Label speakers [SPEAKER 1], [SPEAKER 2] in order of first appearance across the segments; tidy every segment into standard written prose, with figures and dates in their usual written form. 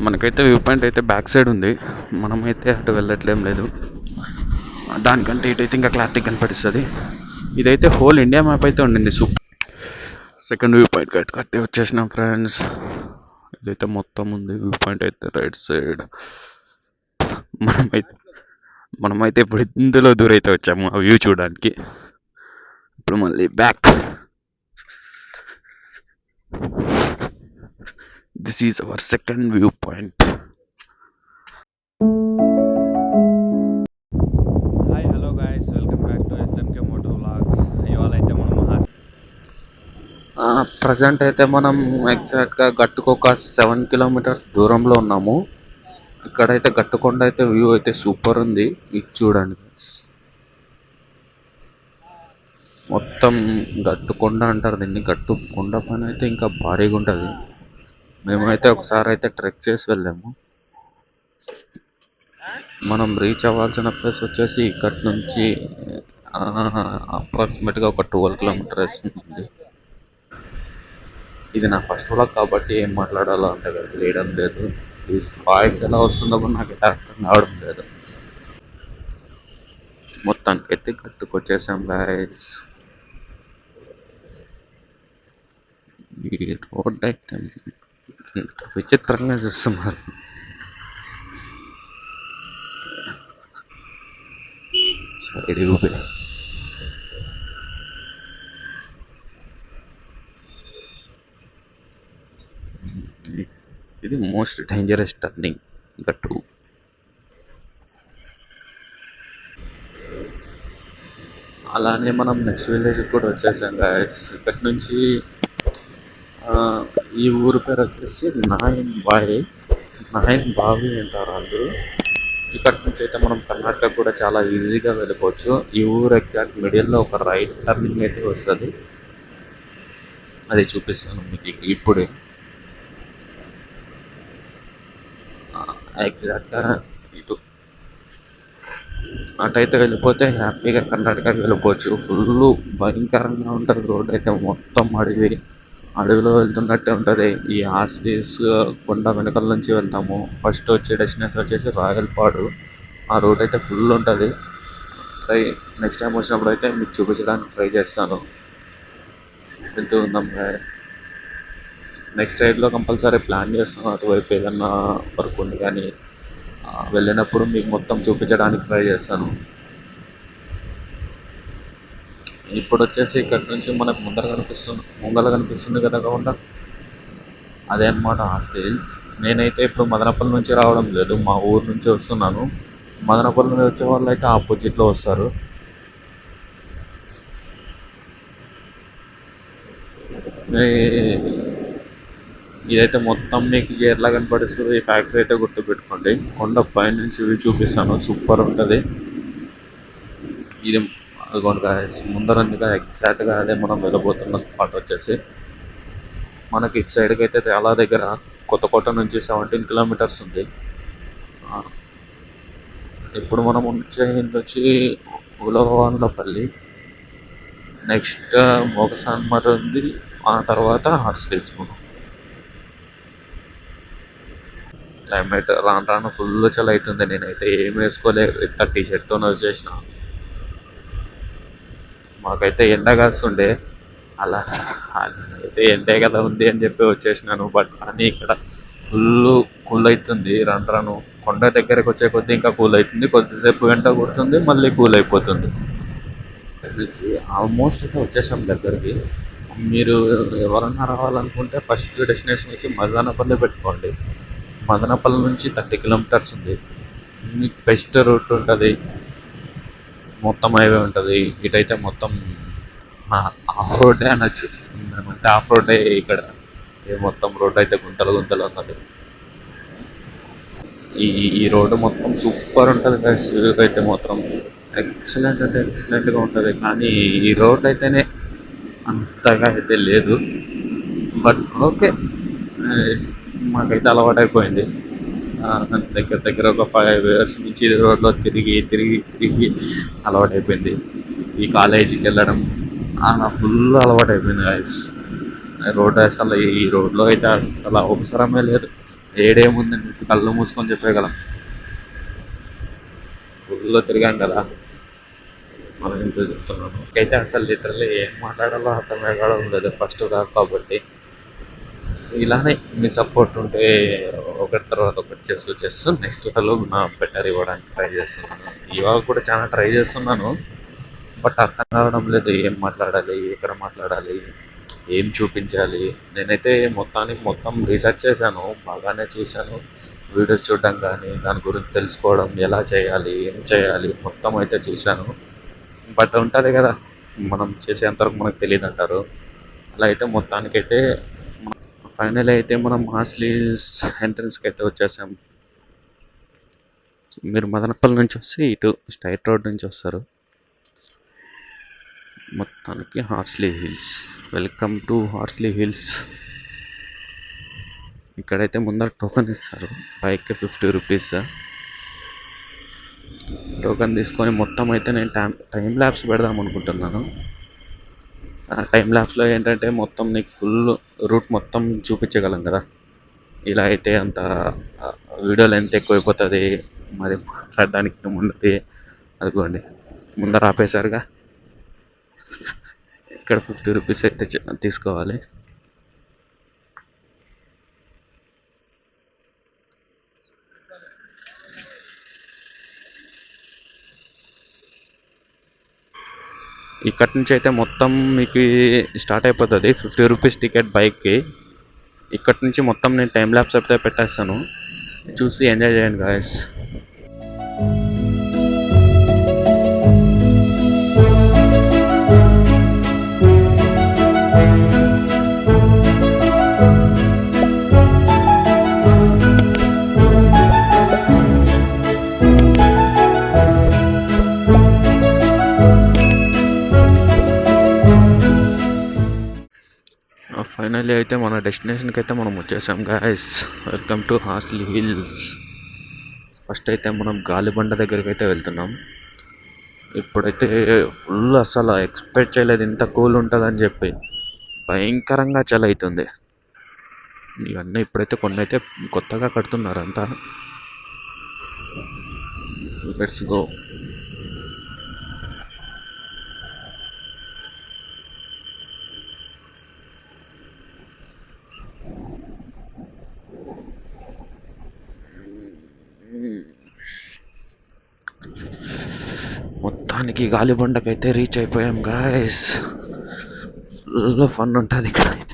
[SPEAKER 1] మనకైతే view point అయితే back side ఉంది. మనమైతే అటు వెళ్ళట్లేం లేదు. దానికంటే ఇటైతే ఇంకా క్లారిటీ కనపడిస్తుంది. ఇదైతే హోల్ ఇండియా మ్యాప్ అయితే ఉండింది. సూపర్. సెకండ్ వ్యూ పాయింట్ కట్టి వచ్చేసినాం ఫ్రెండ్స్. ఇదైతే మొత్తం ఉంది వ్యూ పాయింట్ అయితే రైట్ సైడ్. మనమైతే మనమైతే ఇప్పుడు ఇందులో దూరైతే వచ్చాము ఆ వ్యూ చూడడానికి. ఇప్పుడు మళ్ళీ back. This is our second view point.
[SPEAKER 2] Hi hello guys, welcome back to SMK moto vlogs. ఇవాళ అయితే మనం
[SPEAKER 1] ప్రజెంట్ అయితే మనం ఎగ్జాక్ట్గా గట్టుకు ఒక 7 కిలోమీటర్స్ దూరంలో ఉన్నాము. ఇక్కడైతే గట్టుకొండ అయితే వ్యూ అయితే సూపర్ ఉంది. ఇది చూడండి, మొత్తం గట్టుకొండ అంటారు దీన్ని. గట్టుకొండ పైన అయితే ఇంకా భారీగా ఉంటుంది. మేమైతే ఒకసారి అయితే ట్రెక్ చేసి వెళ్ళాము. మనం రీచ్ అవ్వాల్సిన ప్లేస్ వచ్చేసి ఇక్కడి నుంచి అప్రాక్సిమేట్గా ఒక 12 కిలోమీటర్స్ ఉంది. ఇది నా ఫస్ట్ వ్లాగ్ కాబట్టి ఏం మాట్లాడాలో అంతగా తెలియడం లేదు. ఈ వాయిస్ ఎలా వస్తుందో కూడా నాకు అర్థం కావడం లేదు. మొత్తానికి అయితే గట్టుకొచ్చేసాం గాయస్. ఈ రోడ్ అయితే ఇంత విచిత్రంగా చూస్తున్నారు. సైడ్ ఊపే ఇది మోస్ట్ డేంజరస్ టర్నింగ్ గట్టు. అలానే మనం నెక్స్ట్ విలేజ్కి కూడా వచ్చేసాం గాయస్. ఇక్కడి నుంచి ఈ ఊరు పేరు వచ్చేసి నాయన్ బావి అంటారు అందరూ. ఇక్కడి నుంచి అయితే మనం కర్ణాటక కూడా చాలా ఈజీగా వెళ్ళిపోవచ్చు. ఈ ఊరు ఎగ్జాక్ట్ మిడిల్లో ఒక రైట్ టర్నింగ్ అయితే వస్తుంది. అది చూపిస్తాను మీకు ఇప్పుడే. ఎగ్జాక్ట్గా ఇటు అటైతే వెళ్ళిపోతే హ్యాపీగా కర్ణాటకకి వెళ్ళిపోవచ్చు. ఫుల్ భయంకరంగా ఉంటుంది రోడ్ అయితే. మొత్తం అడవిలో వెళ్తున్నట్టే ఉంటుంది. ఈ ఆర్సీస్ కొండ వెనకాల నుంచి వెళ్తాము. ఫస్ట్ వచ్చే డెస్టినేషన్ వచ్చేసి రాయలపాడు. ఆ రోడ్ అయితే ఫుల్ ఉంటుంది. నెక్స్ట్ టైం వచ్చినప్పుడు అయితే మీకు చూపించడానికి ట్రై చేస్తాను. వెళ్తూ ఉందాం. నెక్స్ట్ రైడ్లో కంపల్సరీ ప్లాన్ చేస్తాను. అటువైపు ఏదన్నా వర్క్ ఉంది కానీ వెళ్ళినప్పుడు మీకు మొత్తం చూపించడానికి ట్రై చేస్తాను. ఇప్పుడు వచ్చేసి ఇక్కడ నుంచి మనకు ముంగల కనిపిస్తుంది కదా కాకుండా అదే అనమాట హాస్టల్స్. నేనైతే ఇప్పుడు మదనపల్లి నుంచి రావడం లేదు, మా ఊరు నుంచి వస్తున్నాను. మదనపల్లి నుంచి వచ్చే వాళ్ళు అయితే ఆపోజిట్లో వస్తారు. ఇదైతే మొత్తం మీకు ఎట్లా కనపడిస్తుంది ఈ ఫ్యాక్టరీ అయితే గుర్తుపెట్టుకోండి. కొండ పై నుంచి ఇవి చూపిస్తాను, సూపర్ ఉంటుంది. ఇది అదిగోండి ముందర ఎగ్జాక్ట్గా అదే మనం వెళ్ళబోతున్న స్పాట్ వచ్చేసి మనకి ఇటు సైడ్కి అయితే చాలా దగ్గర. కొత్తకోట నుంచి 17 కిలోమీటర్స్ ఉంది. ఇప్పుడు మనం వచ్చి ఉలవవాండ్లపల్లి, నెక్స్ట్ మోగసాన్మర్ ఉంది, ఆ తర్వాత హార్స్టేజ్. క్లైమేట్ రాను రాను ఫుల్ చలి అవుతుంది. నేనైతే ఏం వేసుకోలేదు, ఇంత టీషర్ట్తోనే వచ్చేసిన. మాకైతే ఎండ కాస్తుండే, అలా అయితే ఎండే కదా ఉంది అని చెప్పి వచ్చేసినాను. బట్ కానీ ఇక్కడ ఫుల్ కూల్ అవుతుంది రాను రాను. కొండ దగ్గరకు వచ్చే కొద్దీ ఇంకా కూల్ అవుతుంది. కొద్దిసేపు ఎండ కొడుతుంది, మళ్ళీ కూల్ అయిపోతుంది. ఆల్మోస్ట్ అయితే వచ్చేసాం దగ్గరికి. మీరు ఎవరన్నా రావాలనుకుంటే ఫస్ట్ డెస్టినేషన్ వచ్చి మదనపల్లి పెట్టుకోండి. మదనపల్లి నుంచి 30 కిలోమీటర్స్ ఉంది. మీకు బెస్ట్ రూట్ ఉంటుంది, మొత్తం హైవే ఉంటుంది. ఇటైతే మొత్తం ఆఫ్ రోడ్డే అనొచ్చు. మేమంటే ఆఫ్ రోడ్డే ఇక్కడ. మొత్తం రోడ్ అయితే గుంతలు ఉన్నది. ఈ రోడ్డు మొత్తం సూపర్ ఉంటుంది గైస్. అయితే మాత్రం ఎక్సలెంట్ అంటే ఎక్సలెంట్గా ఉంటుంది. కానీ ఈ రోడ్ అయితేనే అంతగా అయితే లేదు. బట్ ఓకే, మాకైతే అలవాటు అయిపోయింది. దగ్గర ఒక 5 years నుంచి ఇది రోడ్లో తిరిగి అలవాటు అయిపోయింది. ఈ కాలేజీకి వెళ్ళడం ఫుల్ అలవాటు అయిపోయింది గైస్. రోడ్ అసలు ఈ రోడ్లో అయితే అసలు అవసరమే లేదు. ఏడేముంది కళ్ళు మూసుకొని చెప్పగలం. ఊళ్ళో తిరిగాం కదా, మనం ఇంత చెప్తున్నాను. అయితే అసలు లిటరల్లీ ఏం మాట్లాడాలో అర్థం కావడం లేదు ఫస్ట్ కాదు కాబట్టి. ఇలానే మీ సపోర్ట్ ఉంటే ఒకటి తర్వాత ఒకటి చేస్తూ నెక్స్ట్ హలో నా బెటర్ ఇవ్వడానికి ట్రై చేస్తున్నాను. ఇవాళ కూడా చాలా ట్రై చేస్తున్నాను, బట్ అర్థం కావడం లేదు ఏం మాట్లాడాలి, ఎక్కడ మాట్లాడాలి, ఏం చూపించాలి. నేనైతే మొత్తం రీసెర్చ్ చేశాను, బాగానే చూశాను. వీడియోస్ చూడడం కానీ దాని గురించి తెలుసుకోవడం, ఎలా చేయాలి, ఏం చేయాలి, మొత్తం అయితే చూశాను. బట్ ఉంటుంది కదా, మనం చేసేంతవరకు మనకు తెలియదు అంటారు. అలా అయితే మొత్తానికైతే ఫైనల్ అయితే మనం హార్స్లీస్ ఎంట్రన్స్కి అయితే వచ్చేసాం. మీరు మదనపల్లి నుంచి వస్తే ఇటు స్ట్రైట్ రోడ్ నుంచి వస్తారు. మొత్తానికి Horsley hills. Welcome to Horsley hills. ఇక్కడైతే ముందర టోకెన్ ఇస్తారు, బైక్కి 50 రూపీస్. టోకెన్ తీసుకొని మొత్తం అయితే నేను టైం ల్యాబ్స్ పెడదాం అనుకుంటున్నాను. టైం ల్యాబ్స్లో ఏంటంటే మొత్తం నీకు ఫుల్ రూట్ మొత్తం చూపించగలం కదా. ఇలా అయితే అంత వీడియో లెంత్ ఎక్కువైపోతుంది, మరి మాట్లాడడానికి ముందుకి. అదిగోండి ముందర ఆపేశారుగా, ఇక్కడ 50 రూపీస్ అయితే తీసుకోవాలి. ఇక్కడ నుంచి అయితే మొత్తం మీకు స్టార్ట్ అయిపోతుంది 50 రూపీస్ టికెట్ బైక్కి. ఇక్కడ నుంచి మొత్తం నేను టైం ల్యాబ్స్ అయితే పెట్టేస్తాను, చూసి ఎంజాయ్ చేయండి గాయస్. ఫైనల్లీ అయితే మన డెస్టినేషన్కి అయితే మనం వచ్చేసాం guys. Welcome to Horsley hills. First అయితే మనం గాలిబండ దగ్గరికి అయితే వెళ్తున్నాం. ఇప్పుడైతే ఫుల్ అసలు ఎక్స్పెక్ట్ చేయలేదు ఇంత కూల్ ఉంటుందని చెప్పి. భయంకరంగా చలి అవుతుంది. ఇవన్నీ ఇప్పుడైతే కొన్ని అయితే కొత్తగా కడుతున్నారు అంతా. Let's go. మొత్తానికి గాలిబండకైతే రీచ్ అయిపోయాం గాయస్. ఫుల్ ఫన్ ఉంటుంది ఇక్కడ అయితే.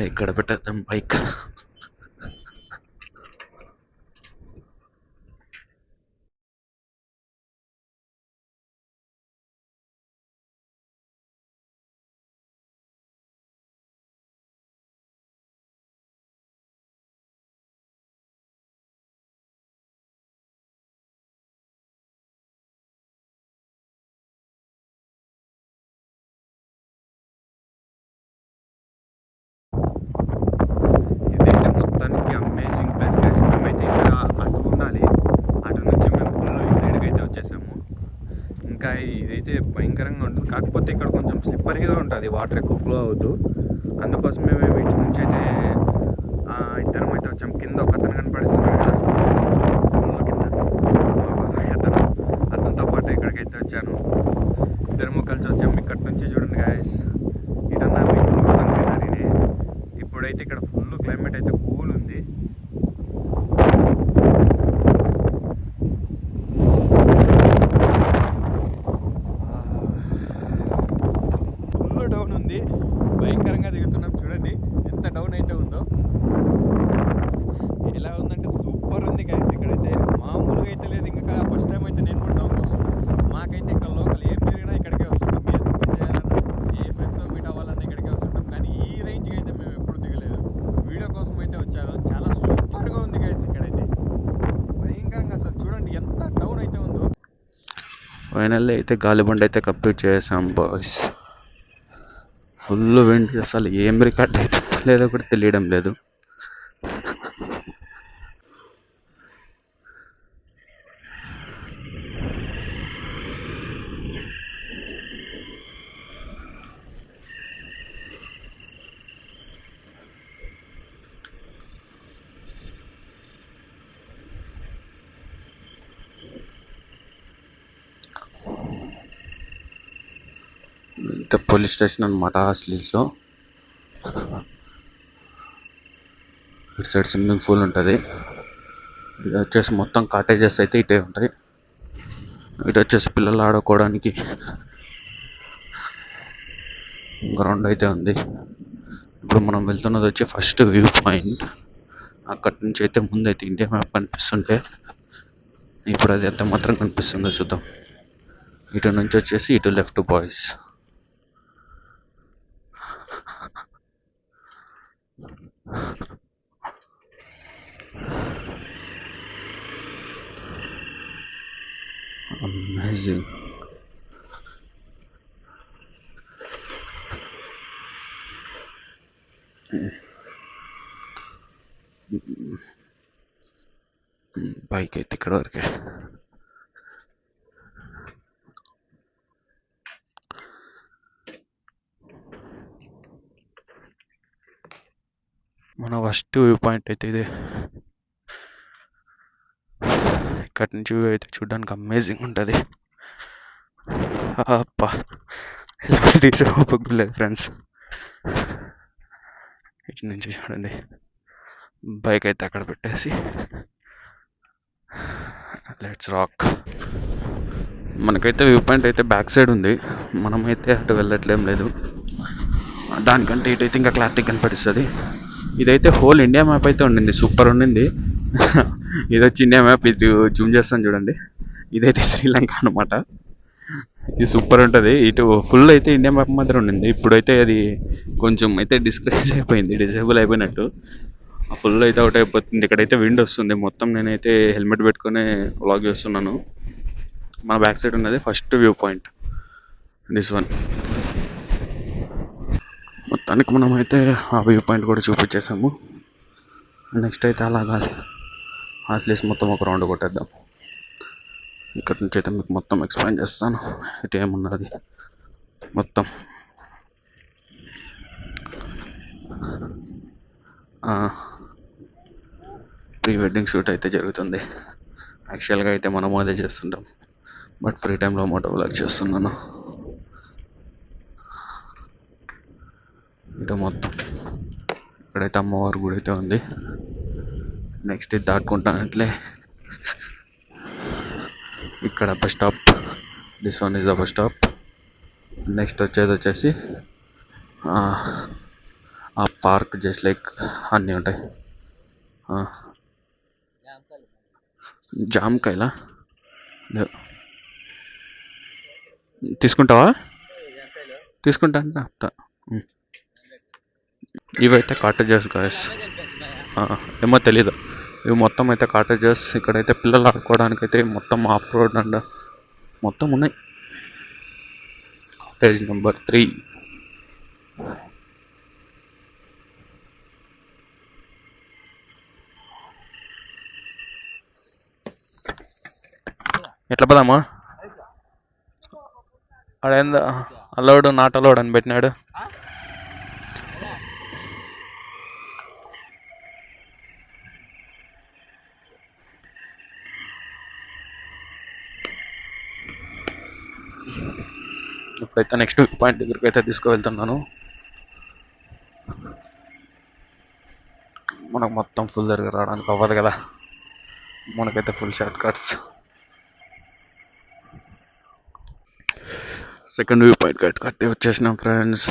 [SPEAKER 1] ఇక్కడ పెట్టేద్దాం బైక్.
[SPEAKER 2] ఇదైతే మొత్తానికి అమేజింగ్ ప్లేస్ గైస్. మేమైతే ఇంకా అటు ఉండాలి, అటు నుంచి మేము ఫుల్ ఈ సైడ్కి అయితే వచ్చేసాము. ఇంకా ఇదైతే భయంకరంగా ఉంటుంది, కాకపోతే ఇక్కడ కొంచెం స్లిప్పరీగా ఉంటుంది, వాటర్ ఎక్కువ ఫ్లో అవుతూ. అందుకోసమే మేము ఇటు నుంచి అయితే ఇద్దరం అయితే వచ్చాము. కింద ఒక అతను కనపడిస్తున్నాడు కదా, ఫుల్ కింద అతనితో పాటు ఇక్కడికైతే వచ్చాను. ఇద్దరము కలిసి వచ్చాము. ఇక్కడ నుంచి చూడండి గాయస్, ఇదన్నా మీకు మొత్తం గ్రీనరీనే. ఇప్పుడైతే ఇక్కడ ఫుల్ క్లైమేట్ అయితే కూల్ ఉంది. ఫుల్ డౌన్ ఉంది, భయంకరంగా దిగుతున్నాం. చూడండి ఎంత డౌన్ అయితే ఉందో. ఎలా ఉందంటే సూపర్ ఉంది గైస్. ఇక్కడైతే మామూలుగా అయితే లేదు. ఇంకా ఫస్ట్ టైం అయితే నేను కూడా డౌన్ వస్తున్నాను. మాకైతే ఇక్కడ లోకల్ ఏం జరిగినా ఇక్కడికే వస్తుంటాం. ఏ పని చేయాలన్నా, ఏ ఫ్రెండ్స్తో మీట్ అవ్వాలన్నా ఇక్కడికే వస్తుంటాం. కానీ ఈ రేంజ్కి అయితే మేము ఎప్పుడు దిగలేదు. వీడియో కోసం అయితే వచ్చాను. చాలా సూపర్గా ఉంది గైస్ ఇక్కడైతే, భయంకరంగా. అసలు చూడండి ఎంత డౌన్ అయితే ఉందో.
[SPEAKER 1] ఫైనల్లీ అయితే గాలిబండ అయితే కంప్లీట్ చేసాం బాయ్స్. ఫుల్ విండ్, అసలు ఏం రికార్డ్ అయితే లేదో కూడా తెలియడం లేదు. పెద్ద పోలీస్ స్టేషన్ అనమాట హాస్టల్స్లో. ఇటు సైడ్ స్విమ్మింగ్ పూల్ ఉంటుంది. ఇది వచ్చేసి మొత్తం కాటేజెస్ అయితే ఇటే ఉంటాయి. ఇటు వచ్చేసి పిల్లలు ఆడుకోవడానికి గ్రౌండ్ అయితే ఉంది. ఇప్పుడు మనం వెళ్తున్నది వచ్చి ఫస్ట్ వ్యూ పాయింట్. అక్కడి నుంచి అయితే ముందైతే ఇండియా మ్యాప్ కనిపిస్తుంటే ఇప్పుడు అది ఎంత మాత్రం కనిపిస్తుందో చూద్దాం. ఇటు నుంచి వచ్చేసి ఇటు లెఫ్ట్ బాయ్స్. అమేజింగ్. బైక్ అయితే ఇక్కడ వరకే. మన ఫస్ట్ వ్యూ పాయింట్ అయితే ఇదే. ఇక్కడ నుంచి వ్యూ అయితే చూడడానికి అమేజింగ్ ఉంటుంది. అప్పా హెల్మెట్ తీసే ఓపిక లేదు ఫ్రెండ్స్. ఇటు నుంచి చూడండి, బైక్ అయితే అక్కడ పెట్టేసి లెట్స్ రాక్. మనకైతే వ్యూ పాయింట్ అయితే బ్యాక్ సైడ్ ఉంది. మనమైతే అటు వెళ్ళట్లేం లేదు. దానికంటే ఇటు అయితే ఇంకా క్లారిటీ కనపడిస్తుంది. ఇదైతే హోల్ ఇండియా మ్యాప్ అయితే ఉండింది, సూపర్ ఉండింది. ఇది వచ్చి ఇండియా మ్యాప్, ఇది జూమ్ చేస్తాను చూడండి. ఇదైతే శ్రీలంక అనమాట. ఇది సూపర్ ఉంటుంది. ఇటు ఫుల్ అయితే ఇండియా మ్యాప్ మాత్రం ఉండింది. ఇప్పుడైతే అది కొంచెం అయితే డిస్కరేజ్ అయిపోయింది, డిసేబుల్ అయిపోయినట్టు. ఫుల్ అయితే అవుట్ అయిపోతుంది. ఇక్కడైతే విండ్ వస్తుంది మొత్తం. నేనైతే హెల్మెట్ పెట్టుకుని వ్లాగ్ చేస్తున్నాను. మన బ్యాక్ సైడ్ ఉన్నది first view point, this one. మొత్తానికి మనం అయితే ఆ వ్యూ పాయింట్ కూడా చూపించేసాము. నెక్స్ట్ అయితే అలాగా హాస్టల్స్ మొత్తం ఒక రౌండ్ కొట్టేద్దాం. ఇక్కడ నుంచి అయితే మీకు మొత్తం ఎక్స్ప్లెయిన్ చేస్తాను ఇటు ఏమున్నది మొత్తం. ప్రీ వెడ్డింగ్ షూట్ అయితే జరుగుతుంది. యాక్చువల్గా అయితే మనము అదే చేస్తుంటాం, బట్ ఫ్రీ టైంలో మోటో వ్లాగ్ చేస్తున్నాను. ఇటు మొత్తం ఇక్కడైతే అమ్మవారి గుడి అయితే ఉంది. నెక్స్ట్ ఇది దాటుకుంటానట్లే ఇక్కడ bus stop, this one is the bus stop. Next వచ్చేసి ఆ పార్క్, జస్ట్ లైక్ అన్నీ ఉంటాయి. జామకాయలా తీసుకుంటావా? తీసుకుంటా అంటే ఇవైతే కాటేజెస్ గాయస్. ఏమో తెలీదు. ఇవి మొత్తం అయితే కాటేజెస్. ఇక్కడైతే పిల్లలు ఆడుకోవడానికి అయితే మొత్తం ఆఫ్ రోడ్ అండ్ మొత్తం ఉన్నాయి. Cottage number 3. ఎట్లా పదామా? ఆడేందో అలౌడ్ నాట్ అలౌడ్ అని పెట్టినాడు. ఇప్పుడైతే నెక్స్ట్ పాయింట్ దగ్గరికి అయితే తీసుకువెళ్తున్నాను. మనకు మొత్తం ఫుల్ దగ్గర రావడానికి అవ్వదు కదా, మనకైతే full short cuts. Second view point కట్టి వచ్చేసినాం ఫ్రెండ్స్.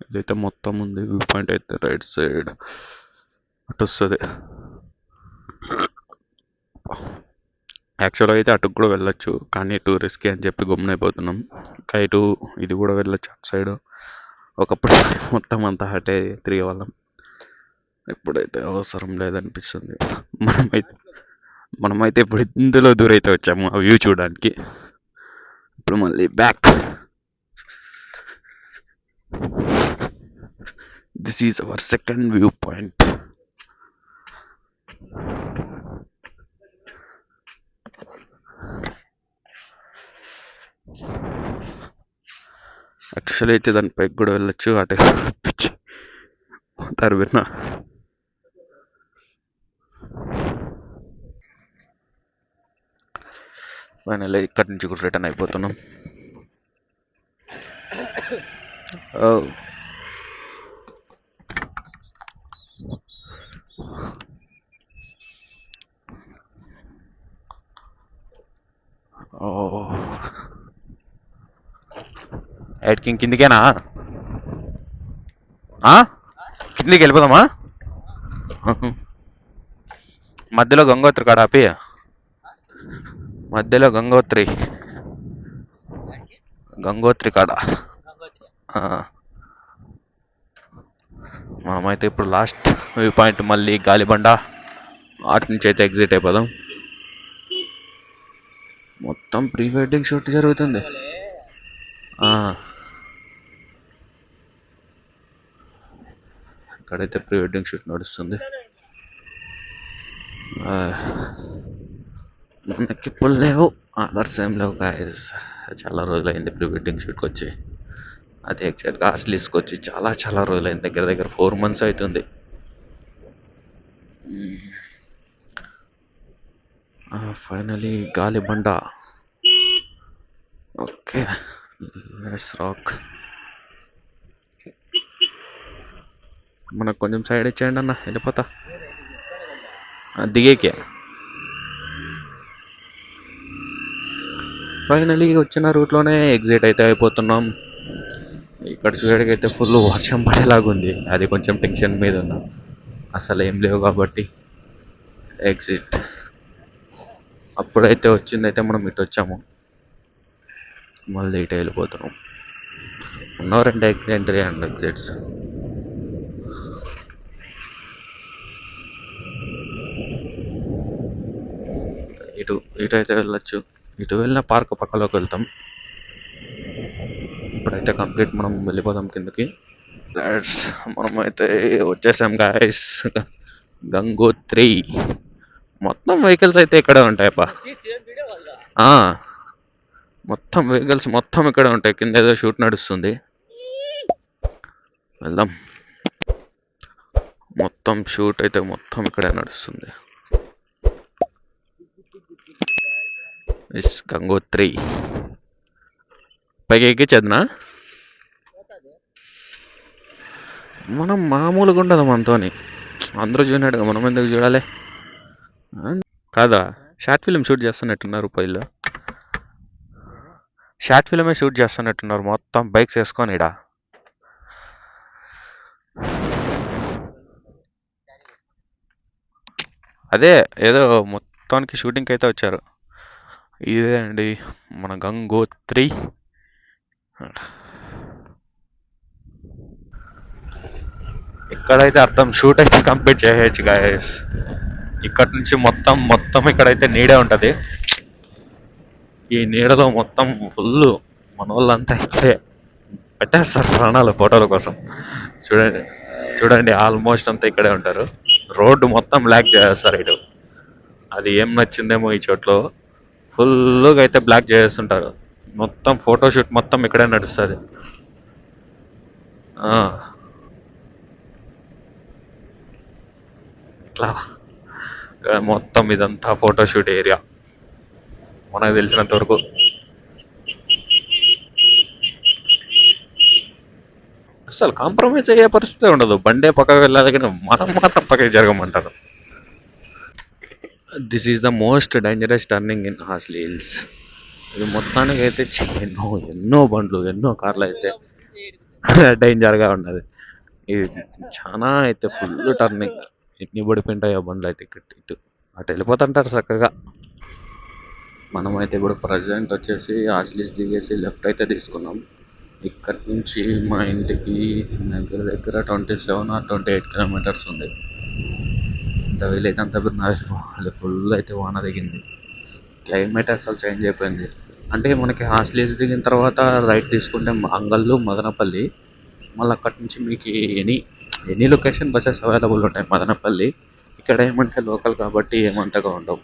[SPEAKER 1] ఇదైతే మొత్తం ఉంది. వ్యూ పాయింట్ అయితే రైట్ సైడ్ అటు వస్తుంది. యాక్చువల్గా అయితే అటుకు కూడా వెళ్ళొచ్చు, కానీ టూరిస్ట్కి అని చెప్పి గమ్మునైపోతున్నాం. ఇంకా ఇటు ఇది కూడా వెళ్ళొచ్చు అటు సైడ్. ఒకప్పుడు మొత్తం అంతా అటే తిరిగే వాళ్ళం, ఇప్పుడైతే అవసరం లేదనిపిస్తుంది. మనమైతే ఇప్పుడు ఇందులో దూరైతే వచ్చాము ఆ వ్యూ చూడడానికి. ఇప్పుడు మళ్ళీ back. This is our second view point. Actually అయితే దాని పైకి కూడా వెళ్ళొచ్చు, అటే పిచ్చి తరువిన. ఫైనల్ ఇక్కడి నుంచి కూడా రిటర్న్ అయిపోతున్నాం. ఓ ఎయిట్కి కిందికేనా కిందికి వెళ్ళిపోదామా మధ్యలో గంగోత్రి కాడ ఆపి మధ్యలో గంగోత్రి కాడ మనమైతే ఇప్పుడు లాస్ట్ వ్యూ పాయింట్ మళ్ళీ గాలిబండ అటు నుంచి అయితే ఎగ్జిట్ అయిపోదాం. మొత్తం ప్రీ వెడ్డింగ్ షూట్ జరుగుతుంది. ఇక్కడైతే ప్రీ వెడ్డింగ్ షూట్ నడుస్తుంది. మనకి ఇప్పుడు లేవు, ఆర్డర్స్ ఏం లేవు గాయస్. చాలా రోజులైంది ప్రీ వెడ్డింగ్ షూట్కి వచ్చి. అది ఎగ్జాక్ట్గా ఆస్లీస్కి వచ్చి చాలా చాలా రోజులైంది, దగ్గర దగ్గర 4 months అవుతుంది. Finally Galibanda. Okay, let's rock. మనకు కొంచెం సైడ్ ఇచ్చేయండి అన్న, వెళ్ళిపోతా. దిగేకే ఫైనలీ వచ్చిన రూట్లోనే ఎగ్జిట్ అయితే అయిపోతున్నాం. ఇక్కడ చూడకైతే ఫుల్ వర్షం పడేలాగుంది, అది కొంచెం టెన్షన్ మీద ఉన్నా. అసలు ఏం లేవు కాబట్టి ఎగ్జిట్. అప్పుడైతే వచ్చిందైతే మనం ఇటు వచ్చాము, మళ్ళీ ఇటు వెళ్ళిపోతున్నాం. ఉన్న 2 ఎంట్రీ అండ్ ఎగ్జిట్స్. ఇటు అయితే వెళ్ళొచ్చు, ఇటు వెళ్ళిన పార్క్ పక్కలోకి వెళ్తాం. ఇప్పుడైతే కంప్లీట్ మనం వెళ్ళిపోదాం కిందకి. మనమైతే వచ్చేసాం గాయస్, గంగోత్రి. మొత్తం వెహికల్స్ అయితే ఇక్కడే ఉంటాయప్ప. మొత్తం వెహికల్స్ మొత్తం ఇక్కడే ఉంటాయి. కింద ఏదో షూట్ నడుస్తుంది, వెళ్దాం. మొత్తం షూట్ అయితే మొత్తం ఇక్కడే నడుస్తుంది. గంగోత్రి పైకి ఎక్కించదునా? మనం మామూలుగా ఉండదు మనతోని. అందరూ చూడగా మనం ఎందుకు చూడాలి? కాదా, షార్ట్ ఫిలిం షూట్ చేస్తున్నట్టున్నారు. పైలో షార్ట్ ఫిలిమే షూట్ చేస్తున్నట్టున్నారు, మొత్తం బైక్స్ వేసుకొని. ఇడా అదే ఏదో మొత్తానికి షూటింగ్కి అయితే వచ్చారు. ఇదే అండి మన గంగోత్రి. ఇక్కడైతే అర్థం షూట్ అయితే కంప్లీట్ చేయొచ్చు గాయస్. ఇక్కడ నుంచి మొత్తం ఇక్కడైతే నీడే ఉంటుంది. ఈ నీడలో మొత్తం ఫుల్ మన వాళ్ళంతా ఇక్కడే పెట్టేస్తారు ప్రాణాలు ఫోటోల కోసం. చూడండి ఆల్మోస్ట్ అంతా ఇక్కడే ఉంటారు. రోడ్డు మొత్తం బ్లాక్ చేస్తారు ఇటు. అది ఏం నచ్చిందేమో ఈ చోట్లో, ఫుల్గా అయితే బ్లాక్ చేస్తుంటారు. మొత్తం ఫోటోషూట్ మొత్తం ఇక్కడే నడుస్తుంది. ఇట్లా మొత్తం ఇదంతా ఫోటోషూట్ ఏరియా మనకు తెలిసినంత వరకు. అసలు కాంప్రమైజ్ అయ్యే పరిస్థితి ఉండదు. బండే పక్కకు వెళ్ళాలి కానీ మనం మాత్రం పక్కకి జరగమంటారు. This is the most dangerous turning in Horsley Hills. ఇది మొత్తానికి అయితే ఎన్నో బండ్లు ఎన్నో కార్లు అయితే డేంజర్గా ఉన్నది. ఇది చాలా అయితే ఫుల్ టర్నింగ్. ఎన్ని పడిపోయింటాయో బండ్లు అయితే ఇటు అటు వెళ్ళిపోతుంటారు చక్కగా. మనమైతే ఇప్పుడు ప్రజెంట్ వచ్చేసి హార్స్లీస్ దిగేసి లెఫ్ట్ అయితే తీసుకున్నాం. ఇక్కడి నుంచి మా ఇంటికి దగ్గర దగ్గర 27 or 28 kilometers ఉంది. ఇంత వీలైతే అంత నాలుగు ఫుల్ అయితే వాన దిగింది. క్లైమేట్ అసలు చేంజ్ అయిపోయింది. అంటే మనకి హార్స్లీస్ దిగిన తర్వాత రైట్ తీసుకుంటే అంగళ్ళు, మదనపల్లి. మళ్ళీ అక్కడి నుంచి మీకు ఎనీ లొకేషన్ బస్సెస్ అవైలబుల్ ఉంటాయి మదనపల్లి. ఇక్కడ ఏమంటే లోకల్ కాబట్టి ఏమంతగా ఉండవు.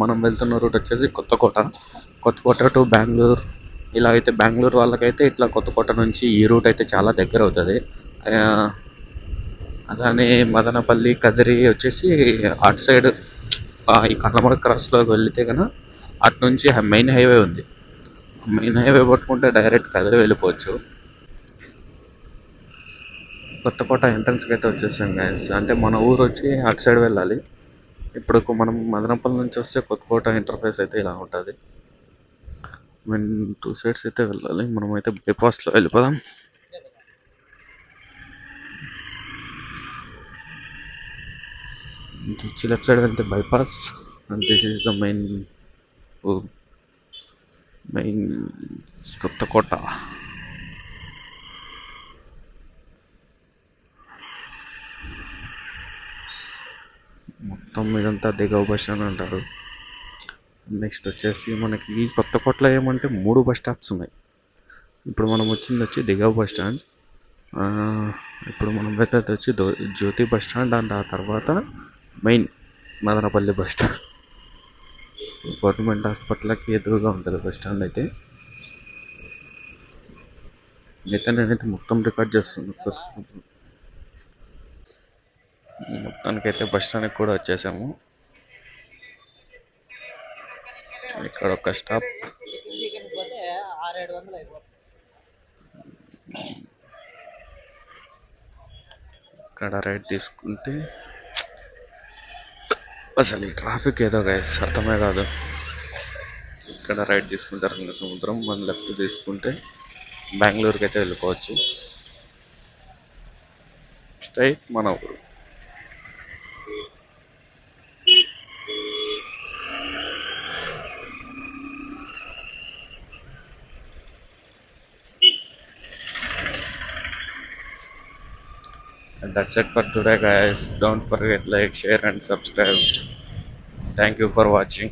[SPEAKER 1] మనం వెళ్తున్న రూట్ వచ్చేసి కొత్తకోట టు బెంగళూరు. ఇలా అయితే బెంగళూరు వాళ్ళకైతే ఇట్లా కొత్తకోట నుంచి ఈ రూట్ అయితే చాలా దగ్గర అవుతుంది. అలానే మదనపల్లి, కదిరి వచ్చేసి అటు సైడ్ ఈ కన్నమడ క్రాస్లోకి వెళితే కనుక అటు నుంచి మెయిన్ హైవే ఉంది. మెయిన్ హైవే పట్టుకుంటే డైరెక్ట్ కదిరి వెళ్ళిపోవచ్చు. కొత్తకోట ఎంట్రన్స్కి అయితే వచ్చేసాం గైస్. అంటే మన ఊరు వచ్చి అటు సైడ్ వెళ్ళాలి. ఇప్పుడు మనం మదనపల్లి నుంచి వస్తే కొత్తకోట ఇంటర్ఫేస్ అయితే ఇలా ఉంటుంది. మేము 2 సైడ్స్ అయితే వెళ్ళాలి. మనమైతే బైపాస్లో వెళ్ళిపోదాం. నుంచి లెఫ్ట్ సైడ్ వెళ్తే bypass. And this is the main Kothakota. మొత్తం ఇదంతా దిగవ బస్ స్టాండ్ అంటారు. నెక్స్ట్ వచ్చేసి మనకి కొత్తకోటలో ఏమంటే 3 బస్ స్టాప్స్ ఉన్నాయి. ఇప్పుడు మనం వచ్చింది వచ్చి దిగవ బస్ స్టాండ్. ఇప్పుడు మనం వెళ్ళేది వచ్చి జ్యోతి బస్ స్టాండ్. అండ్ ఆ తర్వాత main Madanapalle bus stand. Government హాస్పిటల్కి ఎదురుగా ఉంటుంది బస్ స్టాండ్ అయితే. నేనైతే మొత్తం రికార్డ్ చేస్తున్నాను. మొత్తానికైతే బస్ స్టాండ్కి కూడా వచ్చేసాము. ఇక్కడ ఒక స్టాప్. ఇక్కడ రైట్ తీసుకుంటే అసలు ఈ ట్రాఫిక్ ఏదో గైస్ అర్థమే కాదు. ఇక్కడ రైట్ తీసుకుంటే రంగసముద్రం, మన లెఫ్ట్ తీసుకుంటే బెంగళూరుకి అయితే వెళ్ళిపోవచ్చు. స్ట్రైట్ మన ఊరు. And that's it for today guys. Don't forget like, share and subscribe. Thank you for watching.